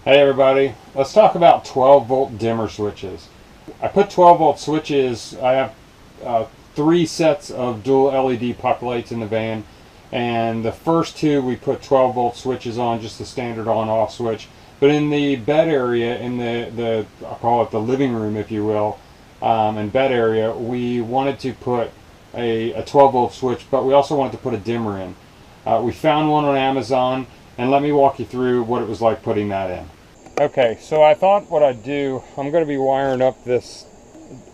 Hey everybody, let's talk about 12 volt dimmer switches. I put 12 volt switches, I have three sets of dual LED puck lights in the van, and the first two we put 12 volt switches on, just the standard on off switch. But in the bed area, in the I'll call it the living room if you will, and bed area, we wanted to put a 12 volt switch, but we also wanted to put a dimmer in. We found one on Amazon, and let me walk you through what it was like putting that in. Okay, so I thought what I'd do, I'm going to be wiring up this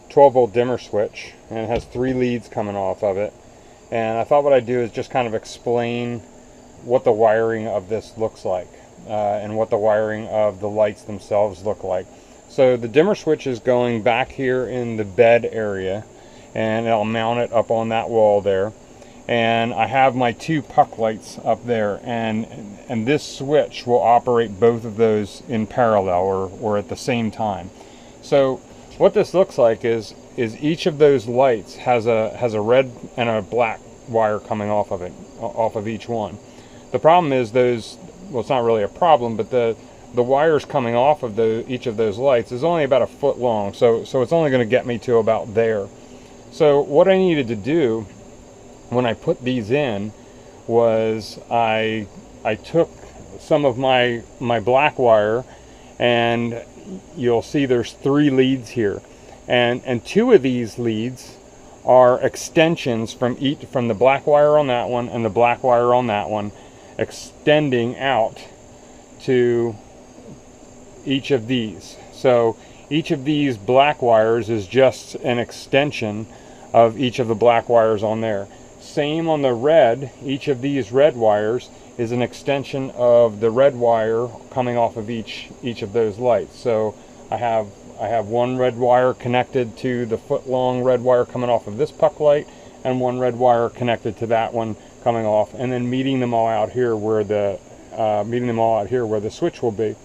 12 volt dimmer switch, and it has three leads coming off of it. And I thought what I'd do is just kind of explain what the wiring of this looks like, and what the wiring of the lights themselves look like. So the dimmer switch is going back here in the bed area, and I'll mount it up on that wall there. And I have my two puck lights up there, and this switch will operate both of those in parallel or at the same time. So what this looks like is each of those lights has a red and a black wire coming off of it, off of each one. The problem is those, well, it's not really a problem, but the wires coming off of each of those lights is only about a foot long, so it's only going to get me to about there. So what I needed to do when I put these in was I took some of my black wire, and you'll see there's three leads here, and two of these leads are extensions from the black wire on that one and the black wire on that one, extending out to each of these. So each of these black wires is just an extension of each of the black wires on there. Same on the red, each of these red wires is an extension of the red wire coming off of each of those lights. So I have one red wire connected to the foot long red wire coming off of this puck light, and one red wire connected to that one coming off, and then meeting them all out here where the switch will be.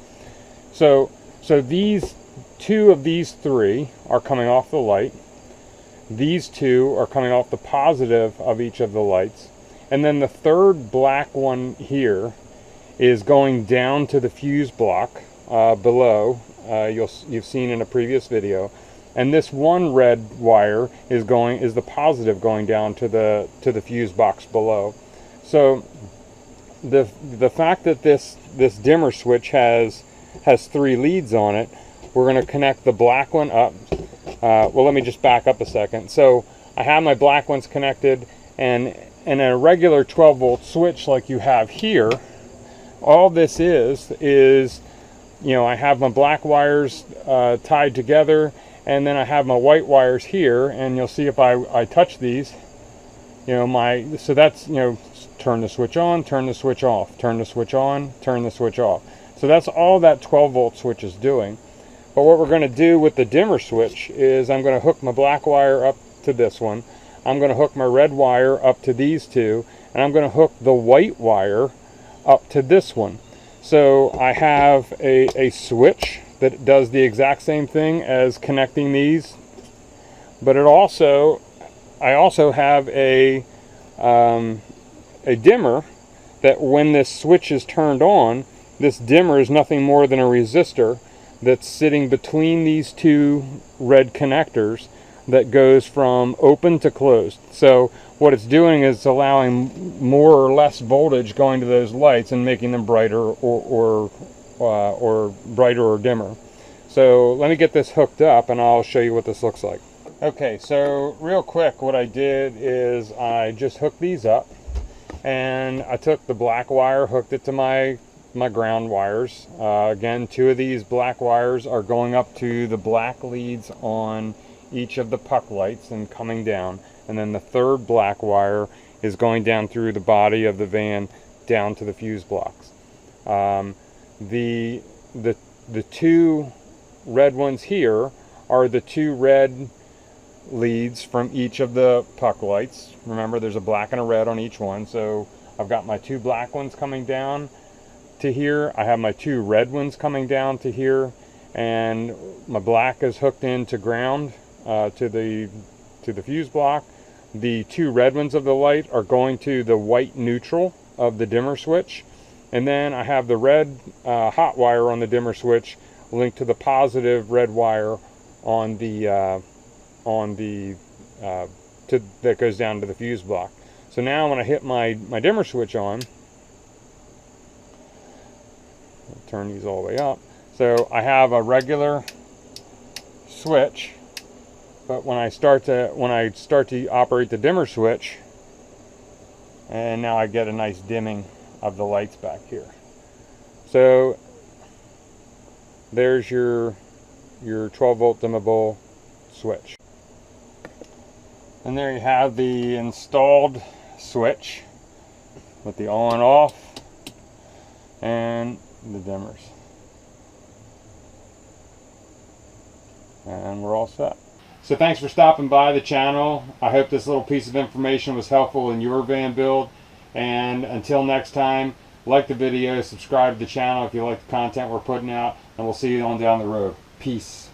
So these two of these three are coming off the light. These two are coming off the positive of each of the lights, and then the third black one here is going down to the fuse block below. You've seen in a previous video, and this one red wire is the positive going down to the fuse box below. So the fact that this dimmer switch has three leads on it, we're going to connect the black one up. Well, let me just back up a second. So I have my black ones connected, and in a regular 12 volt switch like you have here, all this is I have my black wires tied together, and then I have my white wires here, and you'll see if I touch these, so that's, turn the switch on, turn the switch off, turn the switch on, turn the switch off. So that's all that 12 volt switch is doing. But what we're going to do with the dimmer switch is I'm going to hook my black wire up to this one. I'm going to hook my red wire up to these two, and I'm going to hook the white wire up to this one. So I have a switch that does the exact same thing as connecting these, but I also have a dimmer that when this switch is turned on, this dimmer is nothing more than a resistor that's sitting between these two red connectors that goes from open to closed. So what it's doing is allowing more or less voltage going to those lights and making them brighter or brighter or dimmer. So let me get this hooked up and I'll show you what this looks like. Okay, so real quick, what I did is I just hooked these up, and I took the black wire, hooked it to my ground wires. Again, two of these black wires are going up to the black leads on each of the puck lights and coming down, and then the third black wire is going down through the body of the van down to the fuse blocks. The two red ones here are the two red leads from each of the puck lights. Remember, there's a black and a red on each one, so I've got my two black ones coming down to here. I have my two red ones coming down to here, and my black is hooked into ground to the fuse block. The two red ones of the light are going to the white neutral of the dimmer switch, And then I have the red hot wire on the dimmer switch linked to the positive red wire on the that goes down to the fuse block. So now when I hit my dimmer switch on, I'll turn these all the way up. So I have a regular switch, but when I start to operate the dimmer switch, and now I get a nice dimming of the lights back here. So there's your 12 volt dimmable switch. And there you have the installed switch with the on off and the dimmers. And we're all set. So thanks for stopping by the channel. I hope this little piece of information was helpful in your van build. And until next time, like the video, subscribe to the channel if you like the content we're putting out, and we'll see you on down the road. Peace.